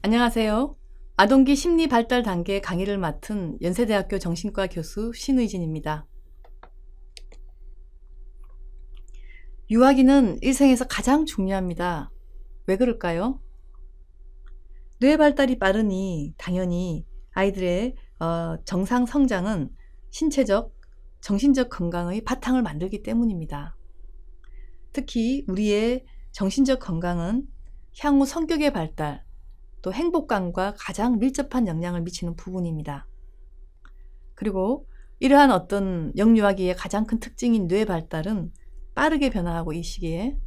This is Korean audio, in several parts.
안녕하세요. 아동기 심리 발달 단계 강의를 맡은 연세대학교 정신과 교수 신의진입니다. 유아기는 일생에서 가장 중요합니다. 왜 그럴까요? 뇌 발달이 빠르니 당연히 아이들의 정상 성장은 신체적, 정신적 건강의 바탕을 만들기 때문입니다. 특히 우리의 정신적 건강은 향후 성격의 발달, 또 행복감과 가장 밀접한 영향을 미치는 부분입니다. 그리고 이러한 어떤 영유아기의 가장 큰 특징인 뇌 발달은 빠르게 변화하고 이 시기에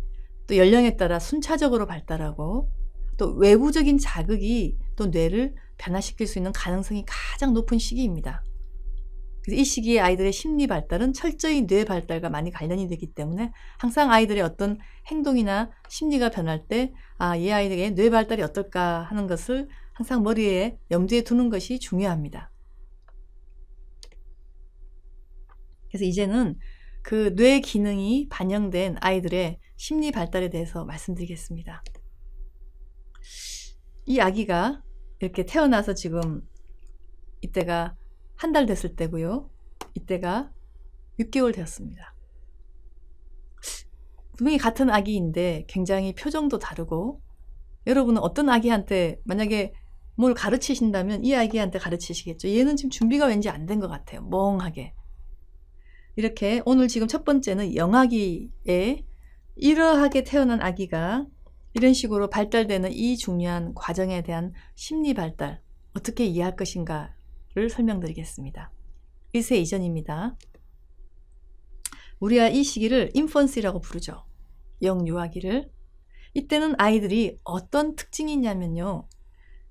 또 연령에 따라 순차적으로 발달하고 또 외부적인 자극이 또 뇌를 변화시킬 수 있는 가능성이 가장 높은 시기입니다. 그래서 이 시기에 아이들의 심리 발달은 철저히 뇌 발달과 많이 관련이 되기 때문에 항상 아이들의 어떤 행동이나 심리가 변할 때 이 아이들의 뇌 발달이 어떨까 하는 것을 항상 머리에 염두에 두는 것이 중요합니다. 그래서 이제는 그 뇌 기능이 반영된 아이들의 심리 발달에 대해서 말씀드리겠습니다. 이 아기가 이렇게 태어나서 지금 이때가 한 달 됐을 때고요. 이때가 6개월 되었습니다. 분명히 같은 아기인데 굉장히 표정도 다르고, 여러분은 어떤 아기한테 만약에 뭘 가르치신다면 이 아기한테 가르치시겠죠. 얘는 지금 준비가 왠지 안 된 것 같아요. 멍하게. 이렇게 오늘 지금 첫 번째는 영아기에 이러하게 태어난 아기가 이런 식으로 발달되는 이 중요한 과정에 대한 심리 발달, 어떻게 이해할 것인가를 설명드리겠습니다. 1세 이전입니다. 우리가 이 시기를 인펀시라고 부르죠. 영유아기를. 이때는 아이들이 어떤 특징이 있냐면요.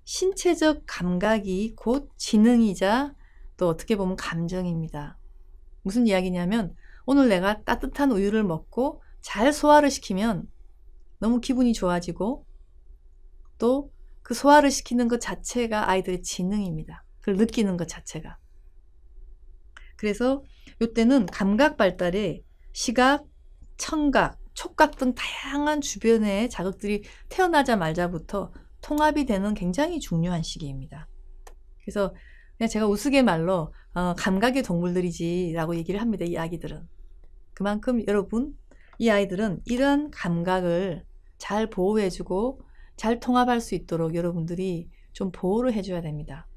신체적 감각이 곧 지능이자 또 어떻게 보면 감정입니다. 무슨 이야기냐면 오늘 내가 따뜻한 우유를 먹고 잘 소화를 시키면 너무 기분이 좋아지고 또 그 소화를 시키는 것 자체가 아이들의 지능입니다. 그걸 느끼는 것 자체가. 그래서 이때는 감각 발달에 시각, 청각, 촉각 등 다양한 주변의 자극들이 태어나자마자부터 통합이 되는 굉장히 중요한 시기입니다. 그래서 그냥 제가 우스갯말로 감각의 동물들이지 라고 얘기를 합니다. 이 아기들은. 그만큼 여러분, 이 아이들은 이런 감각을 잘 보호해주고 잘 통합할 수 있도록 여러분들이 좀 보호를 해줘야 됩니다.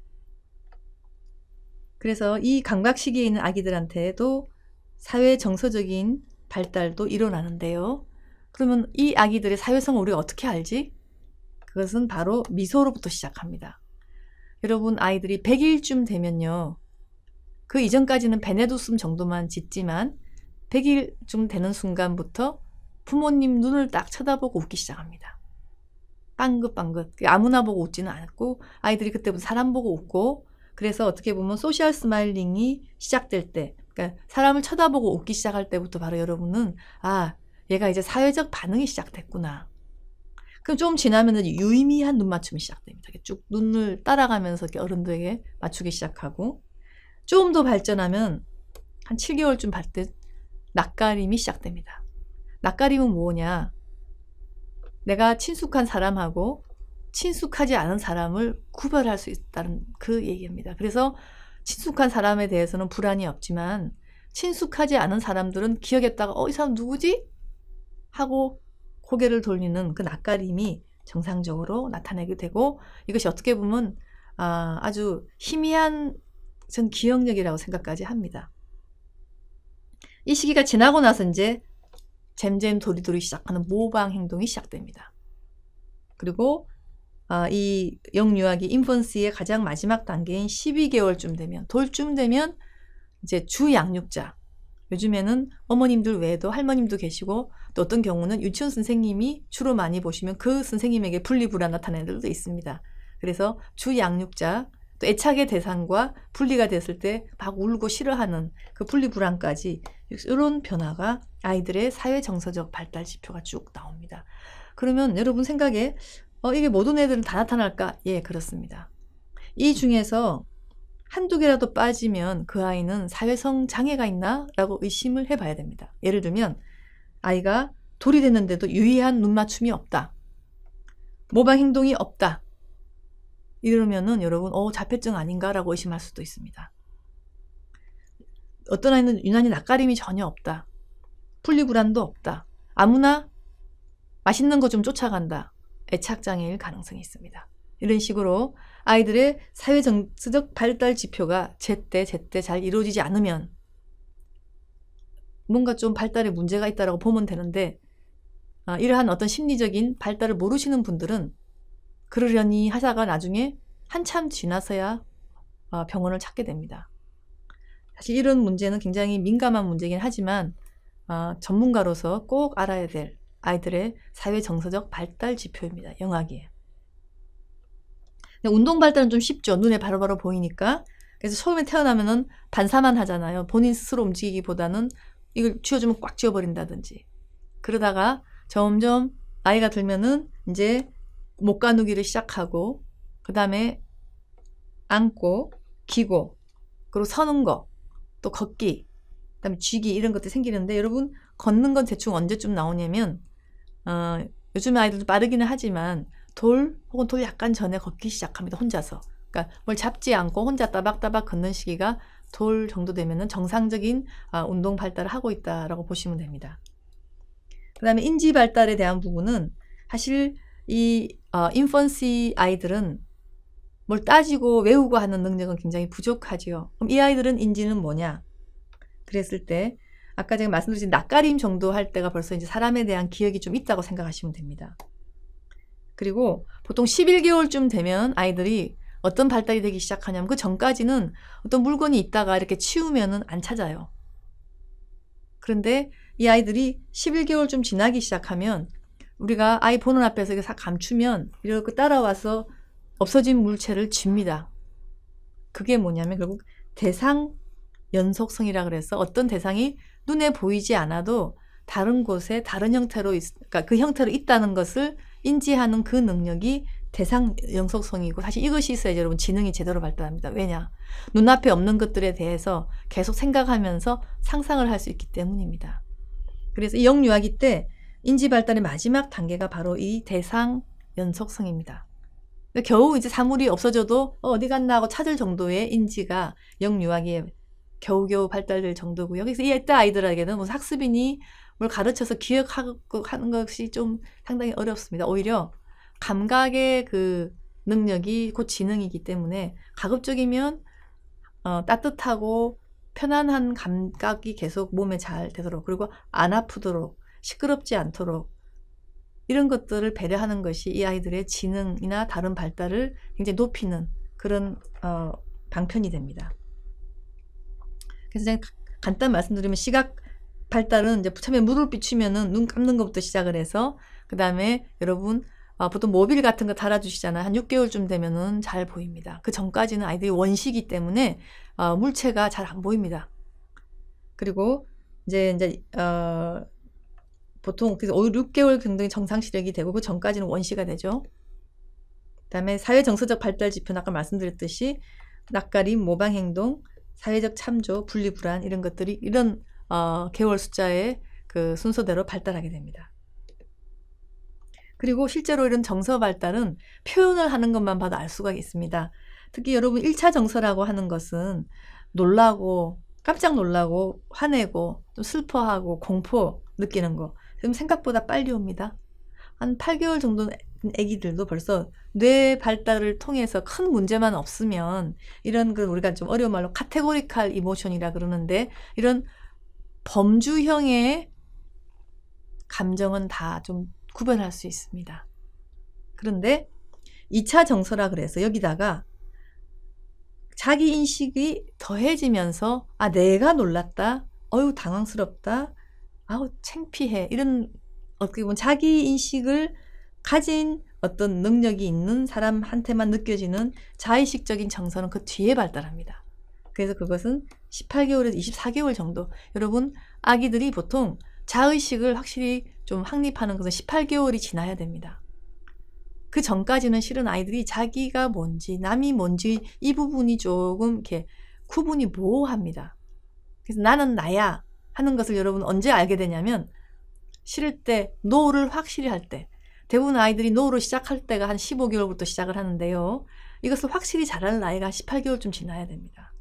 그래서 이 감각 시기에 있는 아기들한테도 사회 정서적인 발달도 일어나는데요. 그러면 이 아기들의 사회성을 우리가 어떻게 알지? 그것은 바로 미소로부터 시작합니다. 여러분, 아이들이 100일쯤 되면요. 그 이전까지는 베네두숨 정도만 짓지만 100일쯤 되는 순간부터 부모님 눈을 딱 쳐다보고 웃기 시작합니다. 빵긋빵긋. 아무나 보고 웃지는 않았고 아이들이 그때부터 사람 보고 웃고, 그래서 어떻게 보면 소셜 스마일링이 시작될 때, 그러니까 사람을 쳐다보고 웃기 시작할 때부터 바로 여러분은 얘가 이제 사회적 반응이 시작됐구나. 그럼 좀 지나면 유의미한 눈 맞춤이 시작됩니다. 쭉 눈을 따라가면서 어른들에게 맞추기 시작하고, 좀 더 발전하면 한 7개월쯤 발 때 낯가림이 시작됩니다. 낯가림은 뭐냐? 내가 친숙한 사람하고 친숙하지 않은 사람을 구별할 수 있다는 그 얘기입니다. 그래서 친숙한 사람에 대해서는 불안이 없지만 친숙하지 않은 사람들은 기억했다가 이 사람 누구지? 하고 고개를 돌리는 그 낯가림이 정상적으로 나타나게 되고, 이것이 어떻게 보면 아주 희미한 전 기억력이라고 생각까지 합니다. 이 시기가 지나고 나서 이제 잼잼 도리도리 시작하는 모방 행동이 시작됩니다. 그리고 이 영유아기 인펀시의 가장 마지막 단계인 12개월쯤 되면, 돌쯤 되면 이제 주 양육자, 요즘에는 어머님들 외에도 할머님도 계시고 또 어떤 경우는 유치원 선생님이 주로 많이 보시면 그 선생님에게 분리불안 나타나는 애들도 있습니다. 그래서 주 양육자, 또 애착의 대상과 분리가 됐을 때 막 울고 싫어하는 그 분리불안까지, 이런 변화가 아이들의 사회정서적 발달 지표가 쭉 나옵니다. 그러면 여러분 생각에 이게 모든 애들은 다 나타날까? 예, 그렇습니다. 이 중에서 한두 개라도 빠지면 그 아이는 사회성 장애가 있나? 라고 의심을 해봐야 됩니다. 예를 들면 아이가 돌이 됐는데도 유의한 눈맞춤이 없다. 모방 행동이 없다. 이러면은 여러분 자폐증 아닌가라고 의심할 수도 있습니다. 어떤 아이는 유난히 낯가림이 전혀 없다. 분리불안도 없다. 아무나 맛있는 거 좀 쫓아간다. 애착장애일 가능성이 있습니다. 이런 식으로 아이들의 사회정서적 발달 지표가 제때 잘 이루어지지 않으면 뭔가 좀 발달에 문제가 있다고 보면 되는데, 이러한 어떤 심리적인 발달을 모르시는 분들은 그러려니 하다가 나중에 한참 지나서야 병원을 찾게 됩니다. 사실 이런 문제는 굉장히 민감한 문제긴 하지만 전문가로서 꼭 알아야 될 아이들의 사회정서적 발달 지표입니다. 영악이에요. 운동 발달은 좀 쉽죠. 눈에 바로바로 보이니까. 그래서 처음에 태어나면은 반사만 하잖아요. 본인 스스로 움직이기보다는 이걸 쥐어주면 꽉 쥐어버린다든지. 그러다가 점점 나이가 들면은 이제 목 가누기를 시작하고, 그 다음에 앉고, 기고, 그리고 서는 거, 또 걷기, 그 다음에 쥐기 이런 것들이 생기는데, 여러분 걷는 건 대충 언제쯤 나오냐면 요즘 아이들도 빠르기는 하지만 돌 혹은 돌 약간 전에 걷기 시작합니다. 혼자서. 그러니까 뭘 잡지 않고 혼자 따박따박 걷는 시기가 돌 정도 되면은 정상적인 운동 발달을 하고 있다라고 보시면 됩니다. 그 다음에 인지 발달에 대한 부분은 사실 이 인펀시 아이들은 뭘 따지고 외우고 하는 능력은 굉장히 부족하지요. 그럼 이 아이들은 인지는 뭐냐? 그랬을 때 아까 제가 말씀드린 낯가림 정도 할 때가 벌써 이제 사람에 대한 기억이 좀 있다고 생각하시면 됩니다. 그리고 보통 11개월쯤 되면 아이들이 어떤 발달이 되기 시작하냐면 그 전까지는 어떤 물건이 있다가 이렇게 치우면은 안 찾아요. 그런데 이 아이들이 11개월쯤 지나기 시작하면 우리가 아이 보는 앞에서 이렇게 싹 감추면 이렇게 따라와서 없어진 물체를 쥡니다. 그게 뭐냐면 결국 대상 연속성이라 그래서 어떤 대상이 눈에 보이지 않아도 다른 곳에 다른 형태로 그러니까 그 형태로 있다는 것을 인지하는 그 능력이 대상 연속성이고, 사실 이것이 있어야지 여러분 지능이 제대로 발달합니다. 왜냐? 눈앞에 없는 것들에 대해서 계속 생각하면서 상상을 할 수 있기 때문입니다. 그래서 이 영유아기 때 인지 발달의 마지막 단계가 바로 이 대상 연속성입니다. 겨우 이제 사물이 없어져도 어디 갔나 하고 찾을 정도의 인지가 영유아기에 겨우겨우 발달될 정도고요. 그래서 이때 아이들에게는 무슨 학습이니 뭘 가르쳐서 기억하고 하는 것이 좀 상당히 어렵습니다. 오히려 감각의 그 능력이 곧 지능이기 때문에 가급적이면 따뜻하고 편안한 감각이 계속 몸에 잘 되도록, 그리고 안 아프도록, 시끄럽지 않도록 이런 것들을 배려하는 것이 이 아이들의 지능이나 다른 발달을 굉장히 높이는 그런 방편이 됩니다. 그래서 제가 간단 말씀드리면 시각 발달은 이제 처음에 물을 비추면은 눈 감는 것부터 시작을 해서 그 다음에 여러분 보통 모빌 같은 거 달아주시잖아요. 한 6개월쯤 되면은 잘 보입니다. 그 전까지는 아이들이 원시기 때문에 물체가 잘 안 보입니다. 그리고 이제 보통 그래서 6개월 정도 정상 시력이 되고 그 전까지는 원시가 되죠. 그다음에 사회 정서적 발달 지표는 아까 말씀드렸듯이 낯가림, 모방 행동, 사회적 참조, 분리불안 이런 것들이 이런 개월 숫자의 그 순서대로 발달하게 됩니다. 그리고 실제로 이런 정서 발달은 표현을 하는 것만 봐도 알 수가 있습니다. 특히 여러분 1차 정서라고 하는 것은 놀라고 깜짝 놀라고 화내고 좀 슬퍼하고 공포 느끼는 거 지금 생각보다 빨리 옵니다. 한 8개월 정도 애기들도 벌써 뇌 발달을 통해서 큰 문제만 없으면 이런 그 우리가 좀 어려운 말로 카테고리칼 이모션이라 그러는데 이런 범주형의 감정은 다 좀 구별할 수 있습니다. 그런데 2차 정서라 그래서 여기다가 자기 인식이 더해지면서 내가 놀랐다, 어휴 당황스럽다, 아우 창피해 이런 어떻게 보면 자기 인식을 가진 어떤 능력이 있는 사람한테만 느껴지는 자의식적인 정서는 그 뒤에 발달합니다. 그래서 그것은 18개월에서 24개월 정도. 여러분 아기들이 보통 자의식을 확실히 좀 확립하는 것은 18개월이 지나야 됩니다. 그 전까지는 실은 아이들이 자기가 뭔지 남이 뭔지 이 부분이 조금 이렇게 구분이 모호합니다. 그래서 나는 나야 하는 것을 여러분 언제 알게 되냐면 싫을 때 노를 확실히 할 때, 대부분 아이들이 노로 시작할 때가 한 15개월부터 시작을 하는데요. 이것을 확실히 잘하는 나이가 18개월쯤 지나야 됩니다.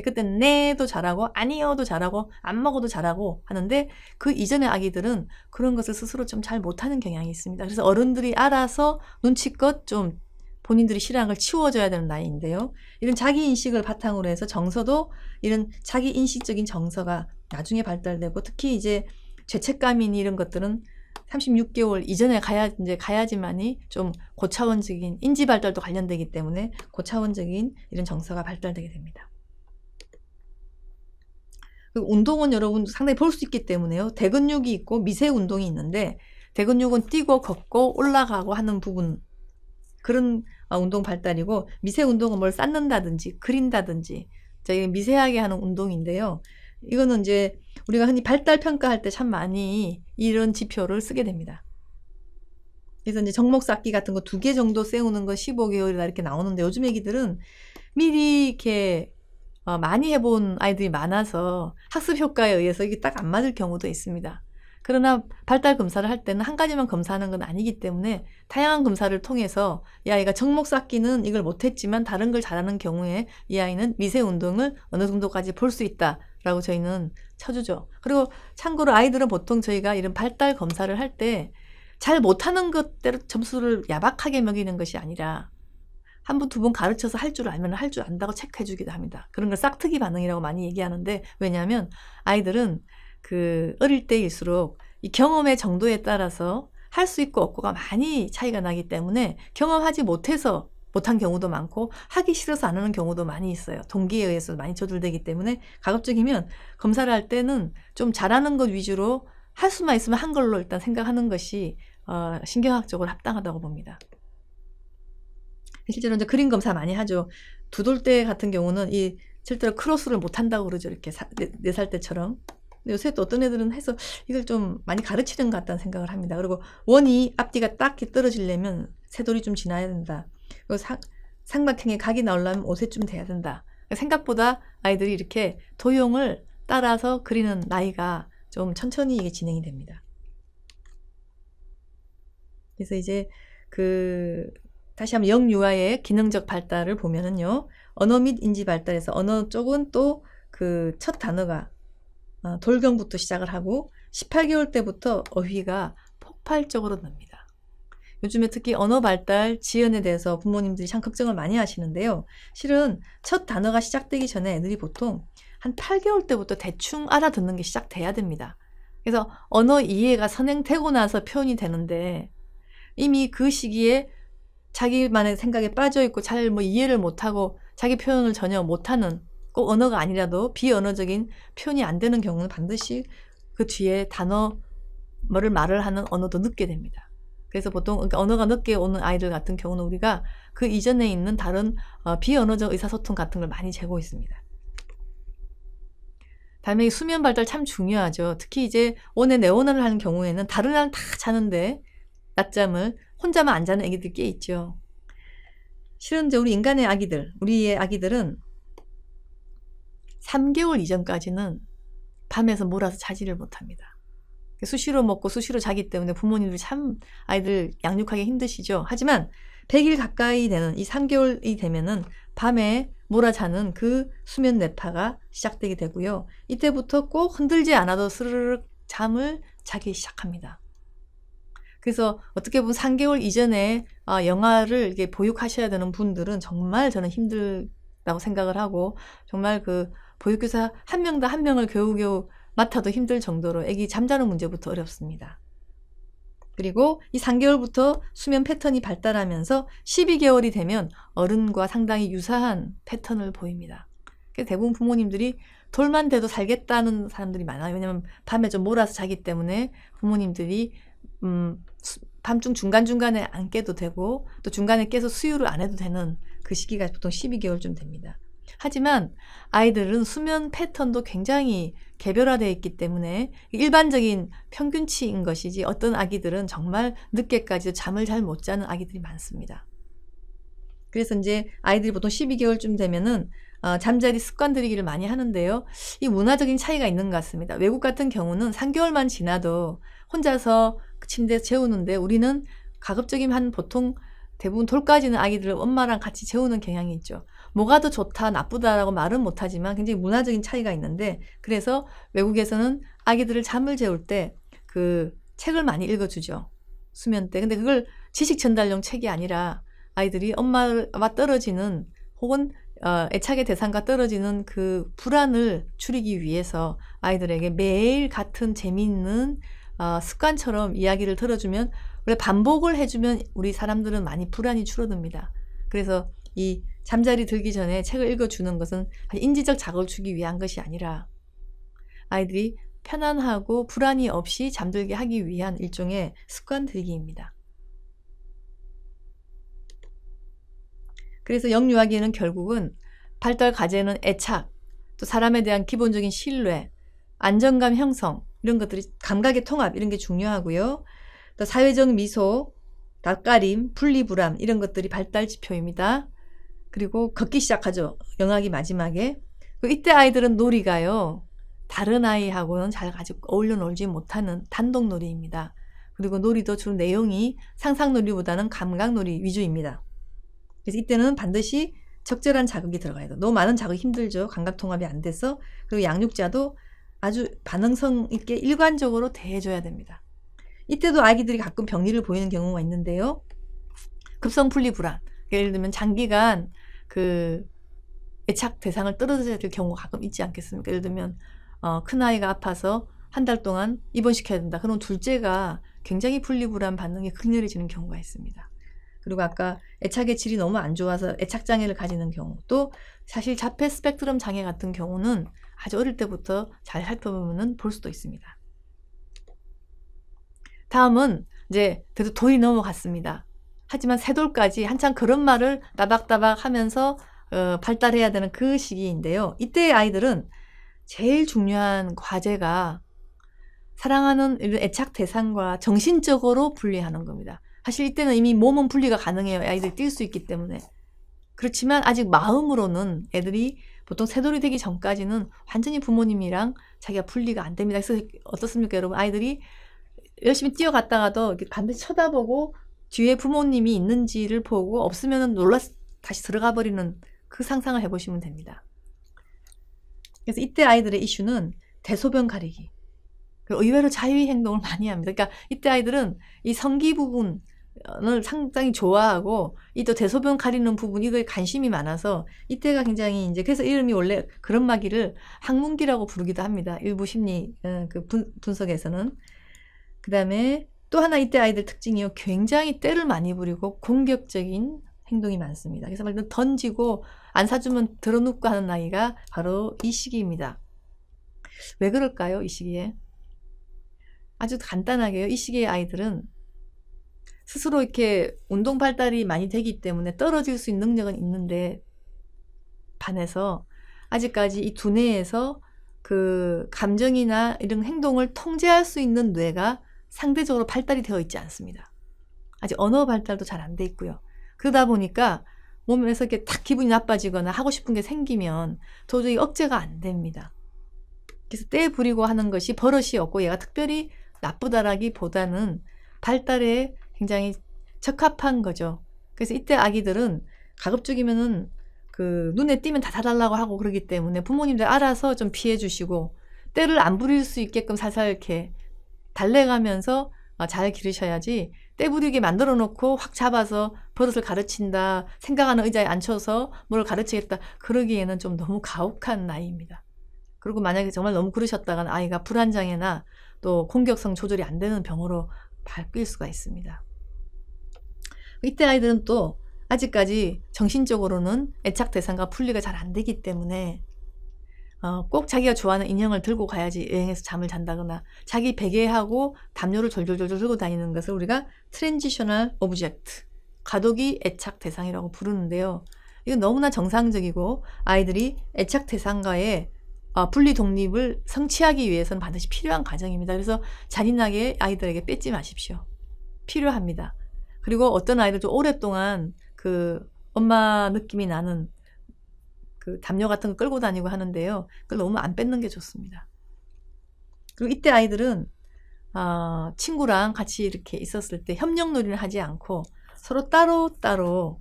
그때 네도 잘하고 아니요도 잘하고 안 먹어도 잘하고 하는데 그 이전의 아기들은 그런 것을 스스로 좀 잘 못하는 경향이 있습니다. 그래서 어른들이 알아서 눈치껏 좀 본인들이 싫어하는 걸 치워줘야 되는 나이인데요. 이런 자기인식을 바탕으로 해서 정서도 이런 자기인식적인 정서가 나중에 발달되고, 특히 이제 죄책감이니 이런 것들은 36개월 이전에 가야지만이 좀 고차원적인 인지 발달도 관련되기 때문에 고차원적인 이런 정서가 발달되게 됩니다. 운동은 여러분 상당히 볼 수 있기 때문에요. 대근육이 있고 미세 운동이 있는데, 대근육은 뛰고 걷고 올라가고 하는 부분, 그런 운동 발달이고, 미세 운동은 뭘 쌓는다든지 그린다든지 저희 미세하게 하는 운동인데요. 이거는 이제 우리가 흔히 발달 평가할 때 참 많이 이런 지표를 쓰게 됩니다. 그래서 이제 정목 쌓기 같은 거 2개 정도 세우는 거 15개월이다 이렇게 나오는데, 요즘 애기들은 미리 이렇게 많이 해본 아이들이 많아서 학습 효과에 의해서 이게 딱 안 맞을 경우도 있습니다. 그러나 발달 검사를 할 때는 한 가지만 검사하는 건 아니기 때문에 다양한 검사를 통해서 이 아이가 정목 쌓기는 이걸 못했지만 다른 걸 잘하는 경우에 이 아이는 미세 운동을 어느 정도까지 볼 수 있다라고 저희는 쳐주죠. 그리고 참고로 아이들은 보통 저희가 이런 발달 검사를 할 때 잘 못하는 것대로 점수를 야박하게 매기는 것이 아니라 한 번, 2번 가르쳐서 할 줄 알면 할 줄 안다고 체크해 주기도 합니다. 그런 걸 싹트기 반응이라고 많이 얘기하는데, 왜냐하면 아이들은 어릴 때일수록 이 경험의 정도에 따라서 할 수 있고 없고가 많이 차이가 나기 때문에 경험하지 못해서 못한 경우도 많고 하기 싫어서 안 하는 경우도 많이 있어요. 동기에 의해서 많이 조절되기 때문에 가급적이면 검사를 할 때는 좀 잘하는 것 위주로 할 수만 있으면 한 걸로 일단 생각하는 것이 신경학적으로 합당하다고 봅니다. 실제로 이제 그림 검사 많이 하죠. 2돌 같은 경우는 실제로 크로스를 못 한다고 그러죠. 이렇게 4살 때처럼. 근데 요새 또 어떤 애들은 해서 이걸 좀 많이 가르치는 것 같다는 생각을 합니다. 그리고 원이 앞뒤가 딱 떨어지려면 3돌이 좀 지나야 된다. 그리고 삼각형에 각이 나오려면 5세쯤 돼야 된다. 생각보다 아이들이 이렇게 도형을 따라서 그리는 나이가 좀 천천히 이게 진행이 됩니다. 그래서 이제 다시 한번 영유아의 기능적 발달을 보면은요, 언어 및 인지 발달에서 언어 쪽은 또 첫 단어가 돌경부터 시작을 하고 18개월 때부터 어휘가 폭발적으로 늡니다. 요즘에 특히 언어 발달 지연에 대해서 부모님들이 참 걱정을 많이 하시는데요. 실은 첫 단어가 시작되기 전에 애들이 보통 한 8개월 때부터 대충 알아듣는 게 시작돼야 됩니다. 그래서 언어 이해가 선행되고 나서 표현이 되는데, 이미 그 시기에 자기만의 생각에 빠져있고 잘 이해를 못하고 자기 표현을 전혀 못하는, 꼭 언어가 아니라도 비언어적인 표현이 안 되는 경우는 반드시 그 뒤에 단어를 말을 하는 언어도 늦게 됩니다. 그래서 보통 언어가 늦게 오는 아이들 같은 경우는 우리가 그 이전에 있는 다른 비언어적 의사소통 같은 걸 많이 재고 있습니다. 다음에 수면 발달 참 중요하죠. 특히 이제 원에 네오나를 하는 경우에는 다른 애는 다 자는데 낮잠을 혼자만 안 자는 아기들 꽤 있죠. 실은 이제 우리의 아기들은 3개월 이전까지는 밤에서 몰아서 자지를 못합니다. 수시로 먹고 수시로 자기 때문에 부모님들이 참 아이들 양육하기 힘드시죠. 하지만 100일 가까이 되는 이 3개월이 되면은 밤에 몰아자는 그 수면 뇌파가 시작되게 되고요. 이때부터 꼭 흔들지 않아도 스르륵 잠을 자기 시작합니다. 그래서 어떻게 보면 3개월 이전에 영아를 이게 보육하셔야 되는 분들은 정말 저는 힘들다고 생각을 하고, 정말 보육교사 한 명당 한 명을 겨우겨우 맡아도 힘들 정도로 애기 잠자는 문제부터 어렵습니다. 그리고 이 3개월부터 수면 패턴이 발달하면서 12개월이 되면 어른과 상당히 유사한 패턴을 보입니다. 그래서 대부분 부모님들이 돌만 돼도 살겠다는 사람들이 많아요. 왜냐하면 밤에 좀 몰아서 자기 때문에 부모님들이 밤중 중간중간에 안 깨도 되고, 또 중간에 깨서 수유를 안 해도 되는 그 시기가 보통 12개월쯤 됩니다. 하지만 아이들은 수면 패턴도 굉장히 개별화되어 있기 때문에 일반적인 평균치인 것이지, 어떤 아기들은 정말 늦게까지 잠을 잘 못 자는 아기들이 많습니다. 그래서 이제 아이들이 보통 12개월쯤 되면은 잠자리 습관 들이기를 많이 하는데요. 이 문화적인 차이가 있는 것 같습니다. 외국 같은 경우는 3개월만 지나도 혼자서 침대에 재우는데, 우리는 가급적이면 보통 대부분 돌까지는 아기들을 엄마랑 같이 재우는 경향이 있죠. 뭐가 더 좋다, 나쁘다라고 말은 못하지만 굉장히 문화적인 차이가 있는데, 그래서 외국에서는 아기들을 잠을 재울 때 그 책을 많이 읽어주죠. 수면 때. 근데 그걸 지식 전달용 책이 아니라 아이들이 엄마와 떨어지는 혹은 애착의 대상과 떨어지는 그 불안을 줄이기 위해서 아이들에게 매일 같은 재미있는 습관처럼 이야기를 들어주면, 원래 반복을 해주면 우리 사람들은 많이 불안이 줄어듭니다. 그래서 이 잠자리 들기 전에 책을 읽어주는 것은 인지적 자극을 주기 위한 것이 아니라 아이들이 편안하고 불안이 없이 잠들게 하기 위한 일종의 습관 들이기입니다. 그래서 영유아기는 결국은 발달 과제는 애착, 또 사람에 대한 기본적인 신뢰, 안정감 형성, 이런 것들이, 감각의 통합, 이런 게 중요하고요. 또 사회적 미소, 낯가림, 분리불안, 이런 것들이 발달 지표입니다. 그리고 걷기 시작하죠. 영아기 마지막에. 이때 아이들은 놀이가요, 다른 아이하고는 잘 가지고 어울려 놀지 못하는 단독놀이입니다. 그리고 놀이도 주로 내용이 상상놀이보다는 감각놀이 위주입니다. 그래서 이때는 반드시 적절한 자극이 들어가야 돼요. 너무 많은 자극이 힘들죠. 감각통합이 안 돼서. 그리고 양육자도 아주 반응성 있게 일관적으로 대해줘야 됩니다. 이때도 아기들이 가끔 병리를 보이는 경우가 있는데요. 급성 분리불안. 예를 들면 장기간 그 애착 대상을 떨어져야 될 경우가 가끔 있지 않겠습니까? 예를 들면 큰아이가 아파서 한 달 동안 입원시켜야 된다. 그럼 둘째가 굉장히 분리불안 반응이 극렬해지는 경우가 있습니다. 그리고 아까 애착의 질이 너무 안 좋아서 애착장애를 가지는 경우, 또 사실 자폐 스펙트럼 장애 같은 경우는 아주 어릴 때부터 잘 살펴보면 볼 수도 있습니다. 다음은 이제 그래도 돌이 넘어갔습니다. 하지만 새돌까지 한참 그런 말을 따박따박 하면서 발달해야 되는 그 시기인데요. 이때의 아이들은 제일 중요한 과제가 사랑하는 애착 대상과 정신적으로 분리하는 겁니다. 사실 이때는 이미 몸은 분리가 가능해요. 아이들이 뛸 수 있기 때문에. 그렇지만 아직 마음으로는 애들이 보통 새돌이 되기 전까지는 완전히 부모님이랑 자기가 분리가 안 됩니다. 그래서 어떻습니까, 여러분? 아이들이 열심히 뛰어갔다가도 이렇게 반드시 쳐다보고 뒤에 부모님이 있는지를 보고 없으면 놀라서 다시 들어가 버리는 그 상상을 해보시면 됩니다. 그래서 이때 아이들의 이슈는 대소변 가리기. 의외로 자유의 행동을 많이 합니다. 그러니까 이때 아이들은 이 성기 부분을 상당히 좋아하고 이 또 대소변 가리는 부분, 이거에 관심이 많아서 이때가 굉장히 이제, 그래서 이름이 원래 그런 마기를 항문기라고 부르기도 합니다. 일부 심리 그 분석에서는. 그 다음에 또 하나 이때 아이들 특징이요, 굉장히 떼를 많이 부리고 공격적인 행동이 많습니다. 그래서 막 던지고 안 사주면 들어눕고 하는 나이가 바로 이 시기입니다. 왜 그럴까요, 이 시기에? 아주 간단하게요. 이 시기의 아이들은 스스로 이렇게 운동 발달이 많이 되기 때문에 떨어질 수 있는 능력은 있는데 반해서 아직까지 이 두뇌에서 그 감정이나 이런 행동을 통제할 수 있는 뇌가 상대적으로 발달이 되어 있지 않습니다. 아직 언어 발달도 잘 안 돼 있고요. 그러다 보니까 몸에서 이렇게 탁 기분이 나빠지거나 하고 싶은 게 생기면 도저히 억제가 안 됩니다. 그래서 떼 부리고 하는 것이 버릇이 없고 얘가 특별히 나쁘다라기보다는 발달에 굉장히 적합한 거죠. 그래서 이때 아기들은 가급적이면은 그 눈에 띄면 다 사달라고 하고 그러기 때문에 부모님들 알아서 좀 피해 주시고 떼를 안 부릴 수 있게끔 살살 이렇게 달래가면서 잘 기르셔야지, 떼 부리게 만들어 놓고 확 잡아서 버릇을 가르친다, 생각하는 의자에 앉혀서 뭘 가르치겠다, 그러기에는 좀 너무 가혹한 나이입니다. 그리고 만약에 정말 너무 그러셨다간 아이가 불안장애나 또 공격성 조절이 안 되는 병으로 바뀔 수가 있습니다. 이때 아이들은 또 아직까지 정신적으로는 애착 대상과 분리가 잘 안 되기 때문에 꼭 자기가 좋아하는 인형을 들고 가야지 여행에서 잠을 잔다거나 자기 베개하고 담요를 졸졸졸졸 들고 다니는 것을 우리가 트랜지셔널 오브젝트, 과도기 애착 대상이라고 부르는데요. 이건 너무나 정상적이고 아이들이 애착 대상과의 분리 독립을 성취하기 위해서는 반드시 필요한 과정입니다. 그래서 잔인하게 아이들에게 뺏지 마십시오. 필요합니다. 그리고 어떤 아이들 좀 오랫동안 그 엄마 느낌이 나는 그 담요 같은 거 끌고 다니고 하는데요. 그걸 너무 안 뺏는 게 좋습니다. 그리고 이때 아이들은 친구랑 같이 이렇게 있었을 때 협력놀이를 하지 않고 서로 따로따로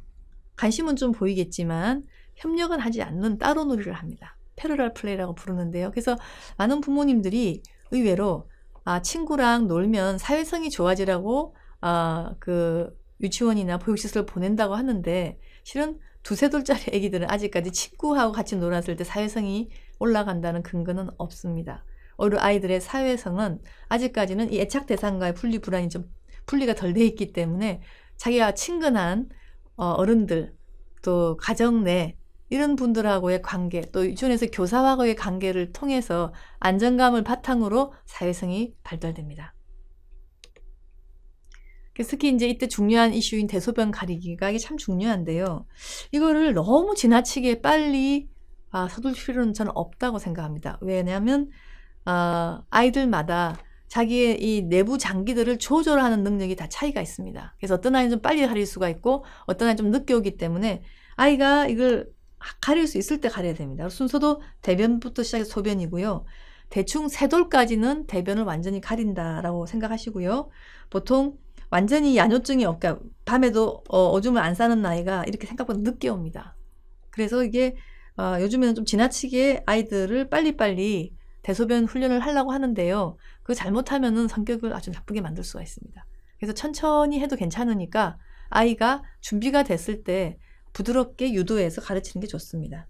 관심은 좀 보이겠지만 협력은 하지 않는 따로 놀이를 합니다. 패러럴 플레이라고 부르는데요. 그래서 많은 부모님들이 의외로 친구랑 놀면 사회성이 좋아지라고 그 유치원이나 보육시설 보낸다고 하는데 실은 두세 돌짜리 애기들은 아직까지 친구하고 같이 놀았을 때 사회성이 올라간다는 근거는 없습니다. 오히려 아이들의 사회성은 아직까지는 이 애착 대상과의 분리 불안이 좀 분리가 덜 돼 있기 때문에 자기가 친근한 어른들 또 가정 내 이런 분들하고의 관계 또 유치원에서 교사와의 관계를 통해서 안정감을 바탕으로 사회성이 발달됩니다. 특히 이제 이때 중요한 이슈인 대소변 가리기가 이게 참 중요한데요. 이거를 너무 지나치게 빨리 서둘 필요는 저는 없다고 생각합니다. 왜냐하면 아이들마다 자기의 이 내부 장기들을 조절하는 능력이 다 차이가 있습니다. 그래서 어떤 아이는 좀 빨리 가릴 수가 있고 어떤 아이는 좀 늦게 오기 때문에 아이가 이걸 가릴 수 있을 때 가려야 됩니다. 순서도 대변부터 시작해서 소변이고요. 대충 3돌까지는 대변을 완전히 가린다라고 생각하시고요. 보통 완전히 야뇨증이 없까 밤에도 오줌을 안 싸는 나이가 이렇게 생각보다 늦게 옵니다. 그래서 이게 요즘에는 좀 지나치게 아이들을 빨리빨리 대소변 훈련을 하려고 하는데요. 그거 잘못하면은 성격을 아주 나쁘게 만들 수가 있습니다. 그래서 천천히 해도 괜찮으니까 아이가 준비가 됐을 때 부드럽게 유도해서 가르치는 게 좋습니다.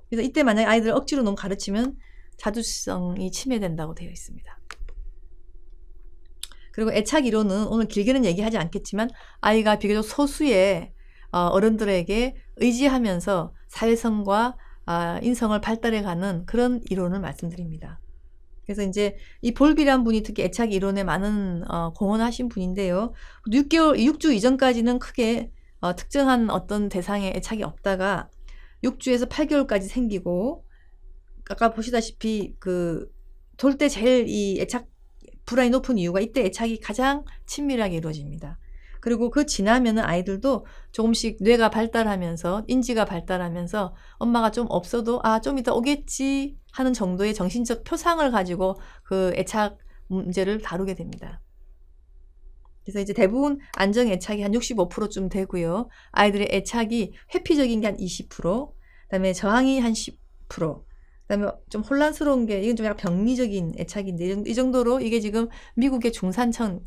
그래서 이때 만약에 아이들을 억지로 너무 가르치면 자주성이 침해된다고 되어 있습니다. 그리고 애착 이론은 오늘 길게는 얘기하지 않겠지만 아이가 비교적 소수의 어른들에게 의지하면서 사회성과 인성을 발달해가는 그런 이론을 말씀드립니다. 그래서 이제 이 볼비란 분이 특히 애착 이론에 많은 공헌하신 분인데요. 6주 이전까지는 크게 특정한 어떤 대상에 애착이 없다가 6주에서 8개월까지 생기고 아까 보시다시피 돌 때 제일 이 애착 불안이 높은 이유가 이때 애착이 가장 친밀하게 이루어집니다. 그리고 그 지나면은 아이들도 조금씩 뇌가 발달하면서 인지가 발달하면서 엄마가 좀 없어도 좀 이따 오겠지 하는 정도의 정신적 표상을 가지고 그 애착 문제를 다루게 됩니다. 그래서 이제 대부분 안정 애착이 한 65%쯤 되고요. 아이들의 애착이 회피적인 게 한 20%, 그다음에 저항이 한 10%, 그다음에 좀 혼란스러운 게 이건 좀 약간 병리적인 애착인데 이 정도로 이게 지금 미국의 중산층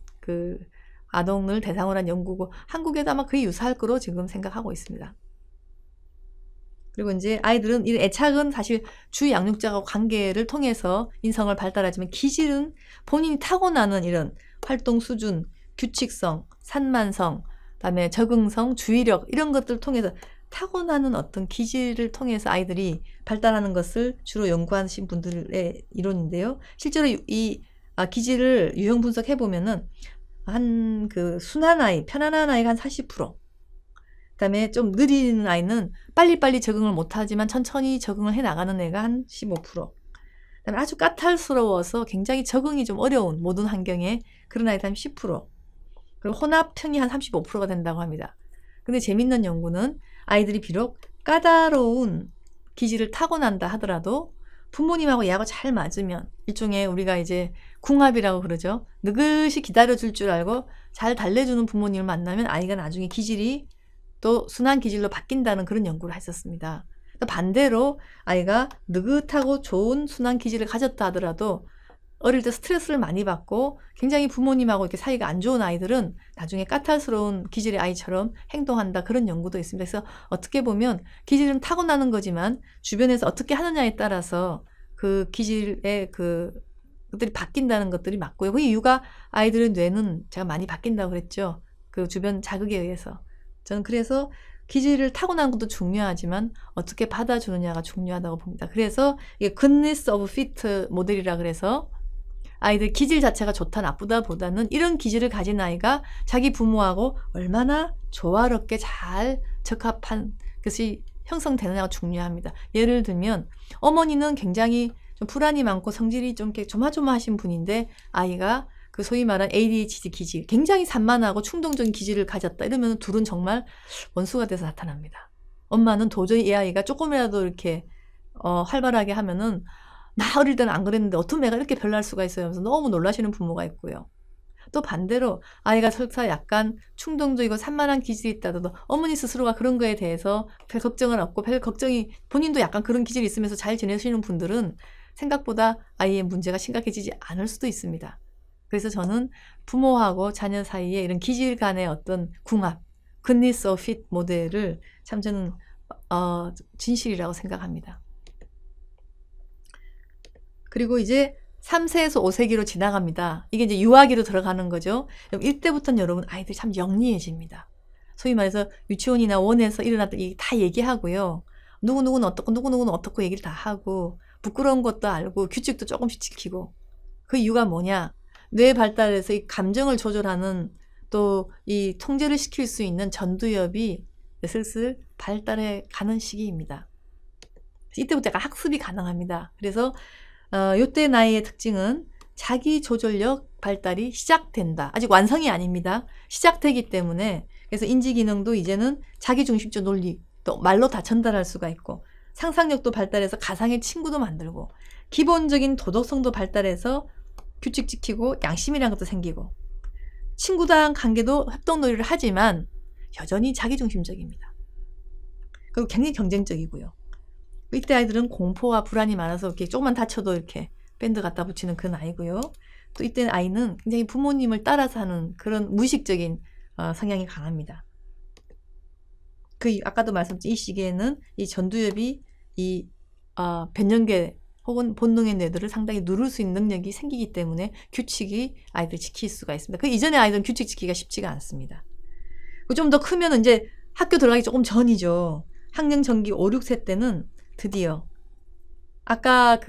아동을 대상으로 한 연구고 한국에도 아마 거의 유사할 거로 지금 생각하고 있습니다. 그리고 이제 아이들은 이 애착은 사실 주 양육자와 관계를 통해서 인성을 발달하지만 기질은 본인이 타고나는 이런 활동 수준, 규칙성, 산만성, 그다음에 적응성, 주의력 이런 것들을 통해서 타고나는 어떤 기질을 통해서 아이들이 발달하는 것을 주로 연구하신 분들의 이론인데요. 실제로 이 기질을 유형 분석해 보면은 한 순한 아이, 편안한 아이가 한 40%, 그다음에 좀 느리는 아이는 빨리빨리 적응을 못하지만 천천히 적응을 해 나가는 애가 한 15%, 그다음에 아주 까탈스러워서 굉장히 적응이 좀 어려운 모든 환경에 그런 아이들 한 10%, 그리고 혼합형이 한 35%가 된다고 합니다. 근데 재밌는 연구는 아이들이 비록 까다로운 기질을 타고난다 하더라도 부모님하고 얘하고 잘 맞으면 일종의 우리가 이제 궁합이라고 그러죠. 느긋이 기다려줄 줄 알고 잘 달래주는 부모님을 만나면 아이가 나중에 기질이 또 순한 기질로 바뀐다는 그런 연구를 했었습니다. 반대로 아이가 느긋하고 좋은 순한 기질을 가졌다 하더라도 어릴 때 스트레스를 많이 받고 굉장히 부모님하고 이렇게 사이가 안 좋은 아이들은 나중에 까탈스러운 기질의 아이처럼 행동한다 그런 연구도 있습니다. 그래서 어떻게 보면 기질은 타고나는 거지만 주변에서 어떻게 하느냐에 따라서 그 기질의 것들이 바뀐다는 것들이 맞고요. 그 이유가 아이들의 뇌는 제가 많이 바뀐다고 그랬죠. 그 주변 자극에 의해서. 저는 그래서 기질을 타고나는 것도 중요하지만 어떻게 받아주느냐가 중요하다고 봅니다. 그래서 이게 goodness of fit 모델이라 그래서 아이들 기질 자체가 좋다 나쁘다 보다는 이런 기질을 가진 아이가 자기 부모하고 얼마나 조화롭게 잘 적합한 것이 형성되느냐가 중요합니다. 예를 들면 어머니는 굉장히 좀 불안이 많고 성질이 좀 이렇게 조마조마하신 분인데 아이가 소위 말하는 ADHD 기질, 굉장히 산만하고 충동적인 기질을 가졌다. 이러면 둘은 정말 원수가 돼서 나타납니다. 엄마는 도저히 이 아이가 조금이라도 이렇게 활발하게 하면은 나 어릴 때는 안 그랬는데 어떤 애가 이렇게 별날 수가 있어요. 하면서 너무 놀라시는 부모가 있고요. 또 반대로 아이가 설사 약간 충동적이고 산만한 기질이 있다도 어머니 스스로가 그런 거에 대해서 별 걱정을 없고 별 걱정이 본인도 약간 그런 기질이 있으면서 잘 지내시는 분들은 생각보다 아이의 문제가 심각해지지 않을 수도 있습니다. 그래서 저는 부모하고 자녀 사이에 이런 기질 간의 어떤 궁합, goodness of fit 모델을 참 저는 진실이라고 생각합니다. 그리고 이제 3세에서 5세기로 지나갑니다. 이게 이제 유아기로 들어가는 거죠. 이때부터는 여러분 아이들이 참 영리해집니다. 소위 말해서 유치원이나 원에서 일어났던 일 다 얘기하고요. 누구누구는 어떻고 누구누구는 어떻고 얘기를 다 하고 부끄러운 것도 알고 규칙도 조금씩 지키고 그 이유가 뭐냐? 뇌 발달에서 이 감정을 조절하는 또 이 통제를 시킬 수 있는 전두엽이 슬슬 발달해 가는 시기입니다. 이때부터 약간 학습이 가능합니다. 그래서 요때 나이의 특징은 자기 조절력 발달이 시작된다. 아직 완성이 아닙니다. 시작되기 때문에 그래서 인지 기능도 이제는 자기중심적 논리 또 말로 다 전달할 수가 있고 상상력도 발달해서 가상의 친구도 만들고 기본적인 도덕성도 발달해서 규칙 지키고 양심이라는 것도 생기고 친구랑 관계도 협동놀이를 하지만 여전히 자기중심적입니다. 그리고 굉장히 경쟁적이고요. 이때 아이들은 공포와 불안이 많아서 이렇게 조금만 다쳐도 이렇게 밴드 갖다 붙이는 그 나이고요. 또 이때 아이는 굉장히 부모님을 따라서 하는 그런 무의식적인 성향이 강합니다. 아까도 말씀드린 이 시기에는 이 전두엽이 이 변연계 혹은 본능의 뇌들을 상당히 누를 수 있는 능력이 생기기 때문에 규칙이 아이들 지킬 수가 있습니다. 그 이전에 아이들은 규칙 지키기가 쉽지가 않습니다. 좀 더 크면 이제 학교 들어가기 조금 전이죠. 학령 전기 5, 6세 때는 드디어 아까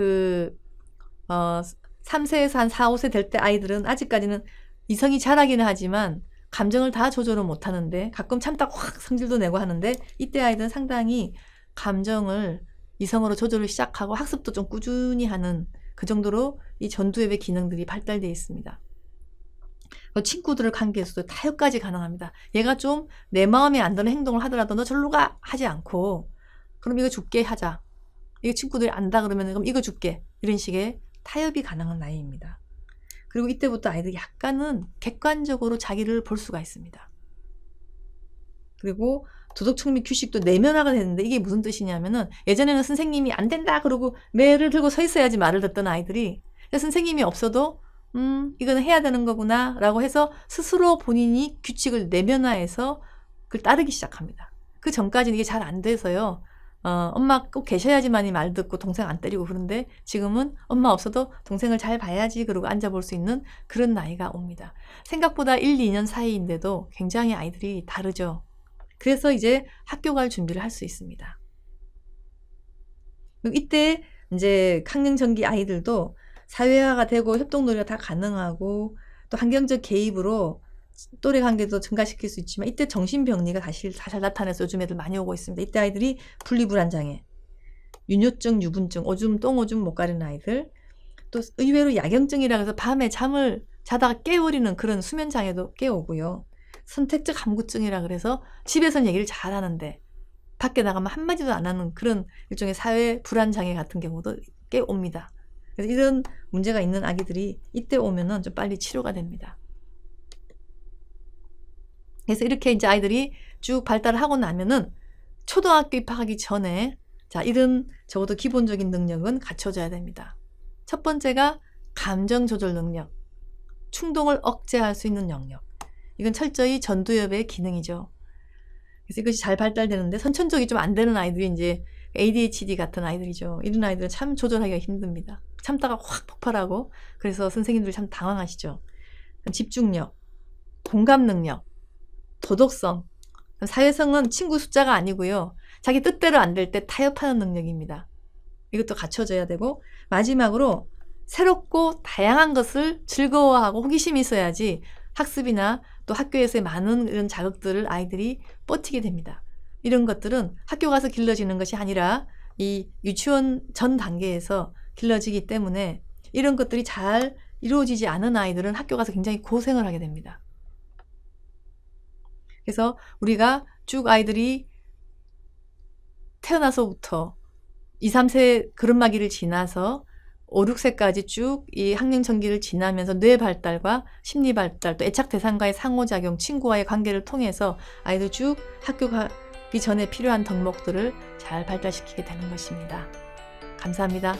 3세에서 한 4, 5세 될 때 아이들은 아직까지는 이성이 자라기는 하지만 감정을 다 조절을 못하는데 가끔 참다 확 성질도 내고 하는데 이때 아이들은 상당히 감정을 이성으로 조절을 시작하고 학습도 좀 꾸준히 하는 그 정도로 이 전두엽의 기능들이 발달되어 있습니다. 친구들을 관계에서도 타협까지 가능합니다. 얘가 좀 내 마음에 안 드는 행동을 하더라도 너 절로 가 하지 않고 그럼 이거 줄게 하자. 이거 친구들이 안다 그러면 그럼 이거 줄게. 이런 식의 타협이 가능한 나이입니다. 그리고 이때부터 아이들이 약간은 객관적으로 자기를 볼 수가 있습니다. 그리고 도덕적 및 규칙도 내면화가 되는데 이게 무슨 뜻이냐면은 예전에는 선생님이 안 된다 그러고 매를 들고 서 있어야지 말을 듣던 아이들이 선생님이 없어도 이거는 해야 되는 거구나 라고 해서 스스로 본인이 규칙을 내면화해서 그걸 따르기 시작합니다. 그 전까지는 이게 잘 안 돼서요. 엄마 꼭 계셔야지만이 말 듣고 동생 안 때리고 그런데 지금은 엄마 없어도 동생을 잘 봐야지 그러고 앉아볼 수 있는 그런 나이가 옵니다. 생각보다 1, 2년 사이인데도 굉장히 아이들이 다르죠. 그래서 이제 학교 갈 준비를 할 수 있습니다. 이때 이제 학령전기 아이들도 사회화가 되고 협동놀이가 다 가능하고 또 환경적 개입으로 또래 관계도 증가시킬 수 있지만 이때 정신병리가 다시 잘 나타나서 요즘 애들 많이 오고 있습니다. 이때 아이들이 분리불안장애, 윤효증, 유분증, 오줌, 똥오줌 못 가리는 아이들 또 의외로 야경증이라 해서 밤에 잠을 자다가 깨어버리는 그런 수면장애도 깨오고요. 선택적 함구증이라 그래서 집에서는 얘기를 잘 하는데 밖에 나가면 한마디도 안 하는 그런 일종의 사회 불안장애 같은 경우도 깨옵니다. 그래서 이런 문제가 있는 아기들이 이때 오면은 좀 빨리 치료가 됩니다. 그래서 이렇게 이제 아이들이 쭉 발달을 하고 나면은 초등학교 입학하기 전에 자, 이런 적어도 기본적인 능력은 갖춰져야 됩니다. 첫 번째가 감정 조절 능력, 충동을 억제할 수 있는 영역. 이건 철저히 전두엽의 기능이죠. 그래서 이것이 잘 발달되는데 선천적이 좀 안 되는 아이들이 이제 ADHD 같은 아이들이죠. 이런 아이들은 참 조절하기가 힘듭니다. 참다가 확 폭발하고 그래서 선생님들 참 당황하시죠. 집중력, 공감 능력, 도덕성, 사회성은 친구 숫자가 아니고요. 자기 뜻대로 안 될 때 타협하는 능력입니다. 이것도 갖춰져야 되고 마지막으로 새롭고 다양한 것을 즐거워하고 호기심이 있어야지 학습이나 또 학교에서의 많은 이런 자극들을 아이들이 버티게 됩니다. 이런 것들은 학교 가서 길러지는 것이 아니라 이 유치원 전 단계에서 길러지기 때문에 이런 것들이 잘 이루어지지 않은 아이들은 학교 가서 굉장히 고생을 하게 됩니다. 그래서 우리가 쭉 아이들이 태어나서부터 2, 3세 그런마기를 지나서 5, 6세까지 쭉 이 학령 전기를 지나면서 뇌 발달과 심리 발달, 또 애착 대상과의 상호작용, 친구와의 관계를 통해서 아이들 쭉 학교 가기 전에 필요한 덕목들을 잘 발달시키게 되는 것입니다. 감사합니다.